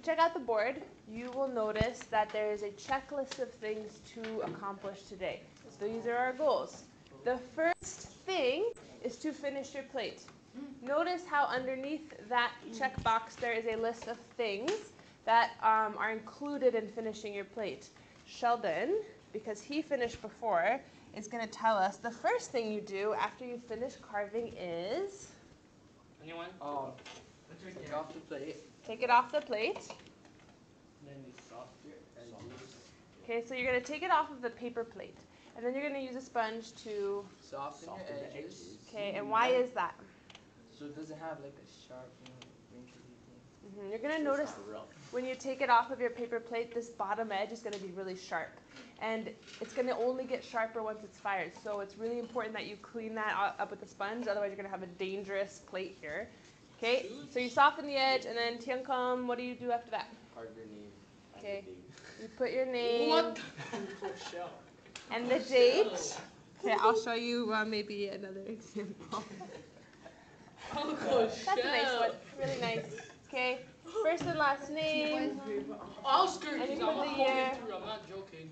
check out the board, you will notice that there is a checklist of things to accomplish today. So these are our goals. The first thing is to finish your plate. Notice how underneath that checkbox there is a list of things that are included in finishing your plate. Sheldon, because he finished before, is going to tell us the first thing you do after you finish carving is... Anyone? Take it off the plate. Take it off the plate. Then you soften it and juice. Okay, so you're going to take it off of the paper plate. And then you're going to use a sponge to... Soften your edges. Okay, and why is that? So it doesn't have like a sharp, wrinkly thing. You're going to notice when you take it off of your paper plate, this bottom edge is going to be really sharp. And it's going to only get sharper once it's fired. So it's really important that you clean that up with a sponge, otherwise you're going to have a dangerous plate here. Okay, so you soften the edge, and then Tiankam, what do you do after that? Carve your name. Okay, you put your name What? and the date. Okay, I'll show you maybe another example. That's a nice one, really nice. Okay, first and last name. I'll skirt And you you. put I'm the gonna year. poke it through. I'm not joking.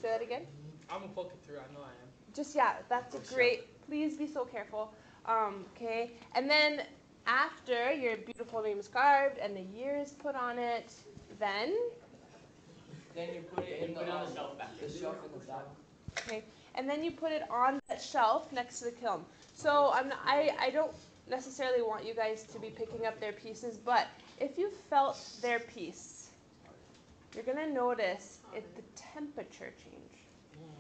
Say that again. I'm gonna poke it through. I know I am. Just, yeah, that's a great, please be so careful. Okay, and then after your beautiful name is carved and the year is put on it, then Then you put it in the shelf in the back. okay, and then you put it on that shelf next to the kiln. So I don't necessarily want you guys to be picking up their pieces, but if you felt their piece, you're gonna notice the temperature change.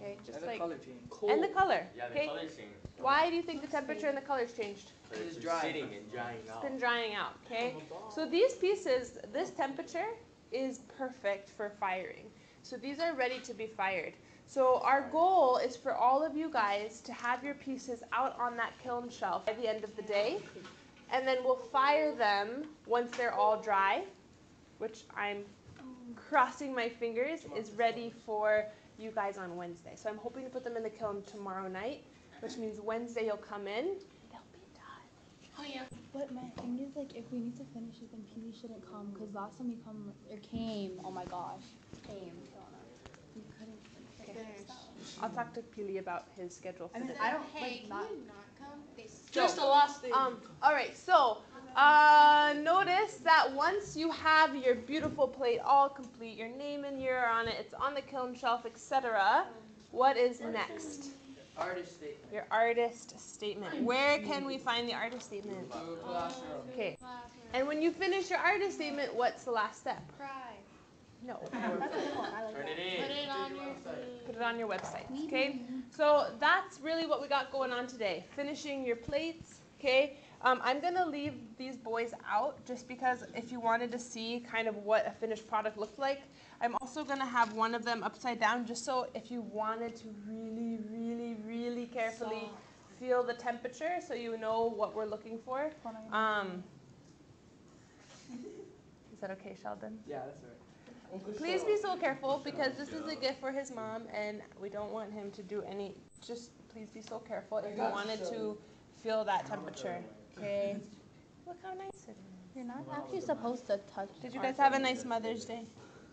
Okay, just And the like color change. and the color. Yeah, the Okay, color's changed. why do you think the temperature and the color's changed? It's It's dry. sitting and drying It's out. been drying out. Okay, so these pieces, this temperature is perfect for firing. So these are ready to be fired. So our goal is for all of you guys to have your pieces out on that kiln shelf by the end of the day. And then we'll fire them once they're all dry, which I'm crossing my fingers is ready for you guys on Wednesday. So I'm hoping to put them in the kiln tomorrow night, which means Wednesday you'll come in, they'll be done. Oh yeah. But my thing is, like, if we need to finish it, then Peely shouldn't come, because last time he came, oh my gosh, came, we couldn't finish. I'll talk to Pili about his schedule for the day. I don't, Hey, like, not, can you not come? Just the last thing. All right, so notice that once you have your beautiful plate all complete, your name and year on it, it's on the kiln shelf, etc. What is next? Artist statement. Your artist statement. Where can we find the artist statement? Blue classroom. Okay. And when you finish your artist statement, what's the last step? Cry. No. that's a good one, I like Turn that. it Put in. it on your feet. Put it on your website, okay? So that's really what we got going on today. Finishing your plates, okay? I'm gonna leave these boys out just because if you wanted to see kind of what a finished product looked like, I'm also gonna have one of them upside down just so if you wanted to really, really, really carefully feel the temperature so you know what we're looking for. Is that okay, Sheldon? Yeah, that's right. Please be so careful because this is a gift for his mom and we don't want him to do any, just please be so careful if you wanted to feel that temperature, okay? Look how nice it is. You're not actually supposed to touch. Did you guys have a nice Mother's Day?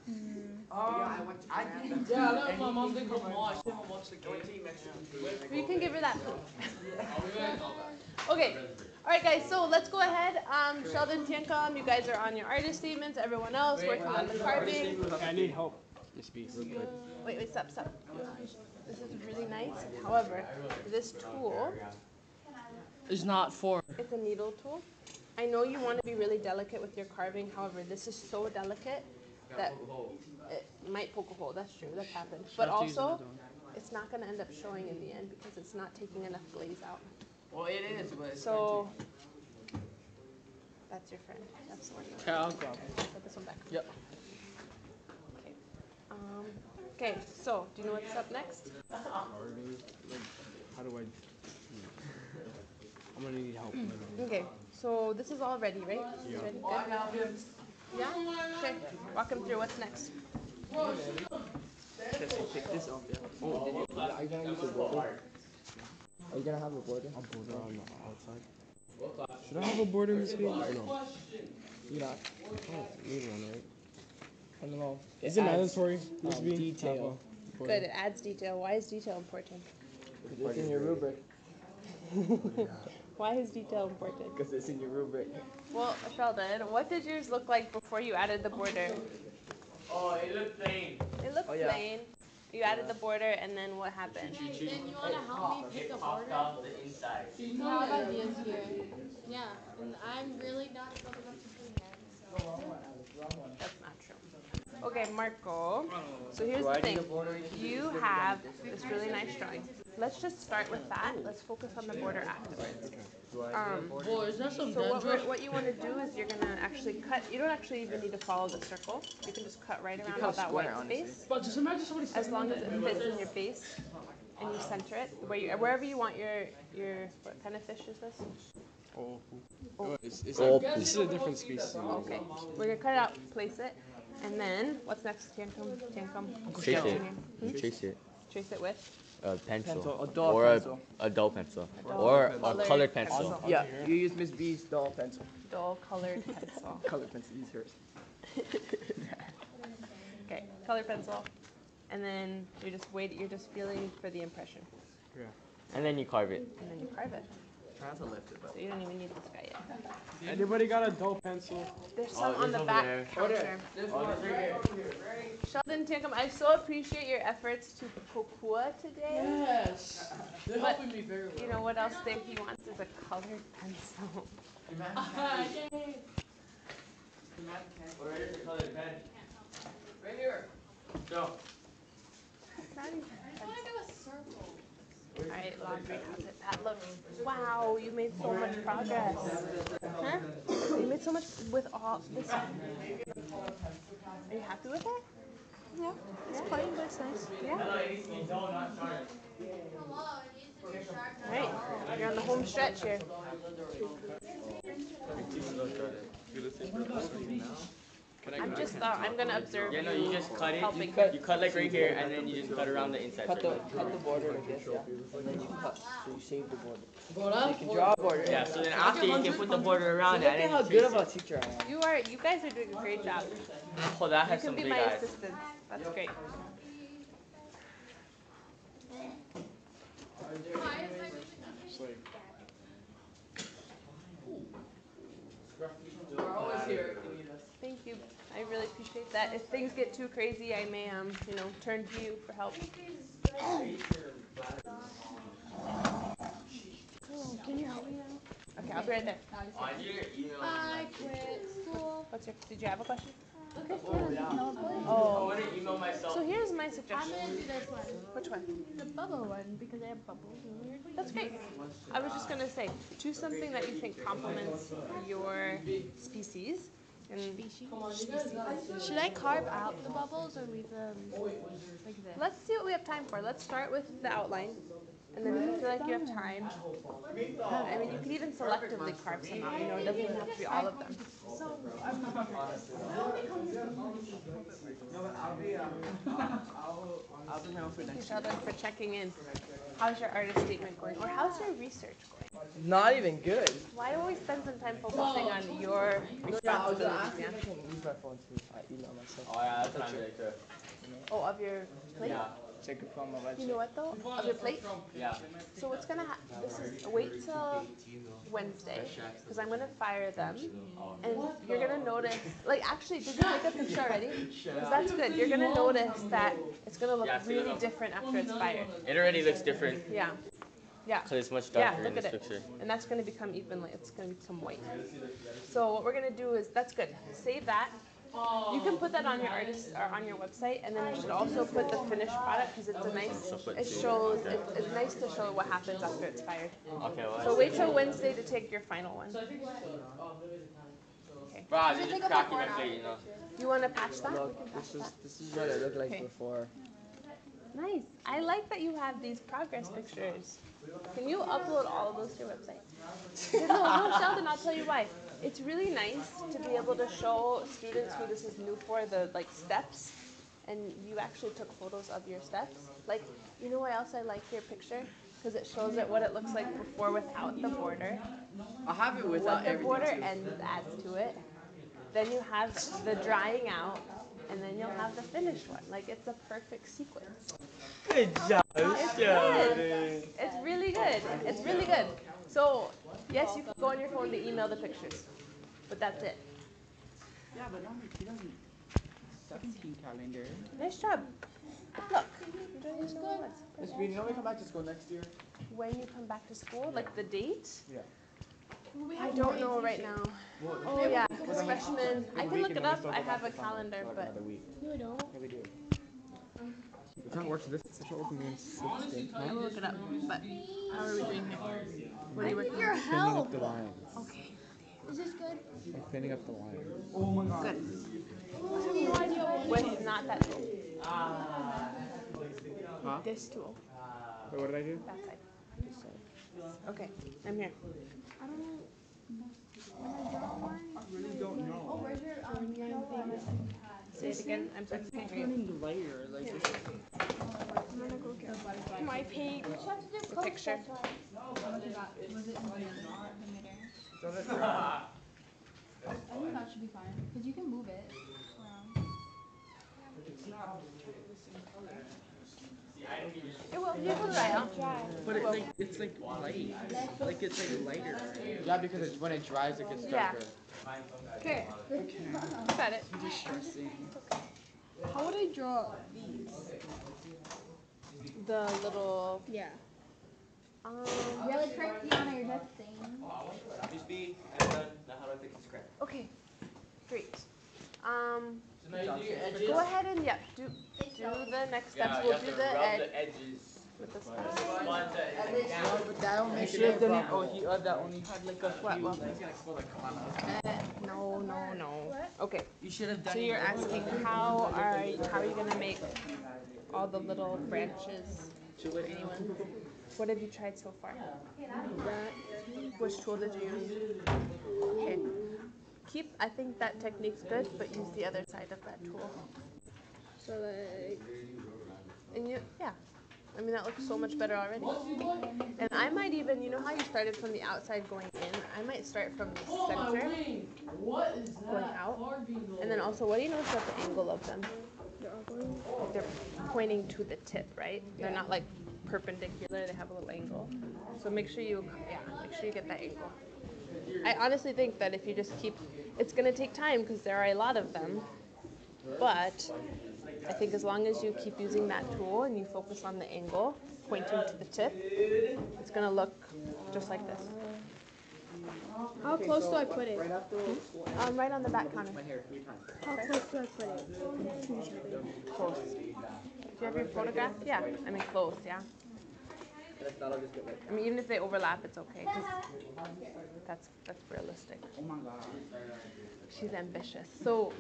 Yeah, let my mom think of more. I still haven't watched the game. You can give her that. Okay. All right, guys, so let's go ahead. Sheldon, Tiankam, you guys are on your artist statements. Everyone else working on the carving. I need help. Just be real quick. Wait, stop. This is really nice. However, this tool, It's not for. it's a needle tool. I know you want to be really delicate with your carving. However, this is so delicate that it might poke a hole. That's true. That's happened. But also, it's not going to end up showing in the end because it's not taking enough glaze out. Well, it is, but it's So, that's your friend. That's the one. Okay, I'll grab it. Put this one back. Yep. Okay. Okay, so, do you know what's up next? How do I? I'm gonna need help. Okay, so this is all ready, right? Yeah. Ready? Good? Yeah? Okay, walk him through. What's next? Jesse, pick this up, yeah. Oh, did you? Are you gonna use a border? Are you gonna have a border? A border on the outside. Should I have a border in this page or no? You not? Oh, need one, right? I don't know. Is it adds, mandatory? detail. Good, it adds detail. Why is detail important? It's in your rubric. Why is detail important? Because it's in your rubric. Well, Sheldon, what did yours look like before you added the border? Oh, it looked plain. It looked plain. You added the border, and then what happened? Then you want to help me pick a border? Off the inside. We have ideas here. Yeah, and I'm really not skilled enough to do that. So. That's not true. Okay, Marco. So here's the thing. You have this really nice drawing. Let's just start with that. Let's focus on the border afterwards. Boy, is that some So what you want to do is you're going to actually cut. You don't actually even need to follow the circle. You can just cut right around all that white space. But just imagine somebody As long as it fits in your base and you center it wherever you want your what kind of fish is this? It's like, this is a different species. Okay. We're going to cut it out, place it, and then what's next? Tiancum? Trace it. Trace it. Trace it with? A pencil. A dull Or pencil. a dull pencil. Or a Colored colored pencil. Yeah, you use Miss B's dull pencil. Dull colored pencil. Color pencil, use hers. Okay, colored pencil. And then you're just feeling for the impression. Yeah. And then you carve it. And then you carve it. Trying to lift it up. So you don't even need this guy yet. Anybody got a dull pencil? There's some on there's the over back there. counter. Sheldon Tiancum, I so appreciate your efforts to kokua today. Yes. They're But helping me very well. You know what else he wants is a colored pencil. Yay. Where is the colored pen? Right here. Go. It's not even I want to do a circle. Alright, laundry, how's it? That looks, wow, you made so much progress. Huh? You made so much with all this. Are you happy with it? Yeah, it's fine, but it's nice. Yeah. Hello, it needs to be sharp. Alright, you're on the home stretch here. I'm gonna observe Yeah, no, you you just cut it. helping. You cut like right here, and then you just cut around the inside. Cut the border like this, yeah. And then you cut, so you save the border. Bro, So you can draw a border. Yeah, so then after you can put the border around Look it, at and how then good of a teacher I am. You guys are doing a great job. Oh, that You has can some be big my eyes. assistant. That's great. We're always here if you need us. Thank you. I really appreciate that. If things get too crazy, I may turn to you for help. Can you help me now? Okay, I'll be right there. I quit school. Did you have a question? Okay, no, Oh. want to email myself. So here's my I'm suggestion. gonna do this one. Which one? The bubble one because I have bubbles and weird. That's great. I was just gonna say, choose something that you think complements your species. And Should I carve out the bubbles or leave them like this? let's see what we have time for. Let's start with the outline. And then if you feel like you have time, I mean, you could even selectively carve some out. It doesn't even have to be all of them. Thank you, Sheldon, for checking in. How's your artist statement going? Or how's your research going? Not even good. Why don't we spend some time focusing on your Yeah, I was responsibilities? asking Yeah? if I can use my phone too. I email myself. Oh yeah, that's what I'm doing too. Oh, of your plate? Yeah. Check it from my website. You know what though? Of your plate? Yeah. So what's gonna happen? Wait till Wednesday, because I'm gonna fire them, and you're gonna notice. Like, actually, did you take a picture already? Because that's good. You're gonna notice that it's gonna look really different after it's fired. It already looks different Yeah. Yeah. because it's much Yeah, darker in look this at it. picture. And that's gonna become it's gonna become white. So what we're gonna do is, that's good. Save that. You can put that on your artist or on your website, and then you should also put the finished product because it's a nice. It's nice to show what happens after it's fired. Okay, well. So wait till Wednesday to take your final one. Bro, they just cracking my plate, you know. You want to patch that? We Look, can patch that. this is what it looked like Okay. before. Nice. I like that you have these progress pictures. Can you upload all of those to your website? No, Sheldon, I'll tell you why. It's really nice to be able to show students who this is new for the steps, and you actually took photos of your steps. Like, you know why else I like your picture? Because it shows it what it looks like before without the border. I have it With without the everything border too. and adds to it. Then you have the drying out, and then you'll have the finished one. Like it's a perfect sequence. Good job. It's good. It's really good. It's really good. So yes, you can go on your phone to email the pictures, but that's it. Yeah, but not like 2017 calendar. Nice job. Look, you don't even know what's Miss Green, you know we come back to school next year? when you come back to school, like the date. Yeah. I don't know right now. Oh yeah, because freshmen. I can look it up. I have a calendar, but Another week. No, I don't. Yeah, we do. We can't work this such an open game. I'll look it up. But how are we doing here? What are you working Your on? Pinning help. up the lines. Okay, Is this good? I'm pinning up the lines. good. With not that tool. Huh? This tool. Wait, what did I do? That side. Okay, I'm here. I don't know. When I draw one. I really don't know. Oh, where's your thing? Say it again. I'm sorry. I can't hear you. Turning lighter, like this. I'm gonna go get my pig. The picture. How much is that? Was it in the midair? So that's I think that should be fine. Because you can move it around. It will. You can try out. But it's like light. Like it's like lighter. Yeah, because it's when it dries it gets Yeah. darker. Okay. Got it. It's stressing. How would I draw these? The little. Yeah. Um. Really correct Diana, you're just saying. Miss B, I'm done. Now how do I fix the scratch? Okay. Great. So now you do your edges. Go ahead and do the next steps. Yeah, you We'll have do to the rub edge the edges. with the Sponge sponge. it down. But that don't make should have done it. Oh, he that only had like a What? few. Well, no. Okay. You should have done So it. you're asking how are you gonna make all the little branches for anyone? What have you tried so far? Which tool did you use? Okay. I think that technique's good, but use the other side of that tool. So like. And I mean that looks so much better already. And I might even, you know how you started from the outside going in? I might start from the center going out. And then also, what do you notice about the angle of them? They're pointing to the tip, right? They're not like perpendicular, they have a little angle. So make sure you get that angle. I honestly think that if you just it's gonna take time because there are a lot of them, but I think as long as you keep using that tool and you focus on the angle, pointing to the tip, it's gonna look just like this. How close do I put it? Right after school Right on the back corner. my hair 3 times. How close do I put it? Close. Do you have your photograph? Yeah, I mean close, yeah. That'll just get like. I mean even if they overlap, it's okay. 'Cause that's realistic. Oh my god. She's ambitious. So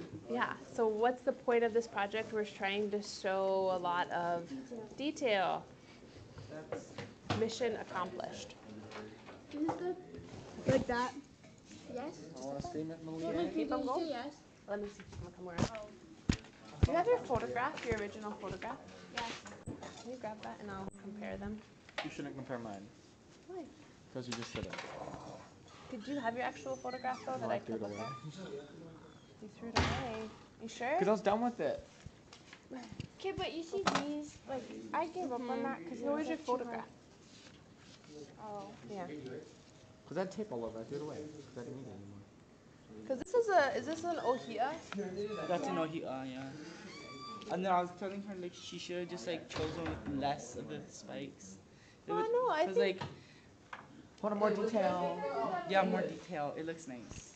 what's the point of this project? We're trying to show a lot of detail. Mission accomplished. Is this good? Like that? Yes? I want to statement Keep them going. Yes. Let me see. I'm gonna come around. Do you have your photograph, your original photograph? Yes. Can you grab that and I'll compare them? You shouldn't compare mine. Why? Because you just said it. Did you have your actual photograph though that I could look at? You threw it away. You sure? Because I was done with it. Okay, but you see these, like, I gave up on that because So where's your photograph? Oh. Yeah. Because I had tape all over. I threw it away. Because I didn't need it anymore. Because is this an ohia? That's an yeah. And then I was telling her like she should have just like chosen with less of the spikes. Oh no, I Cause think like Want more detail? yeah, more detail. It looks nice.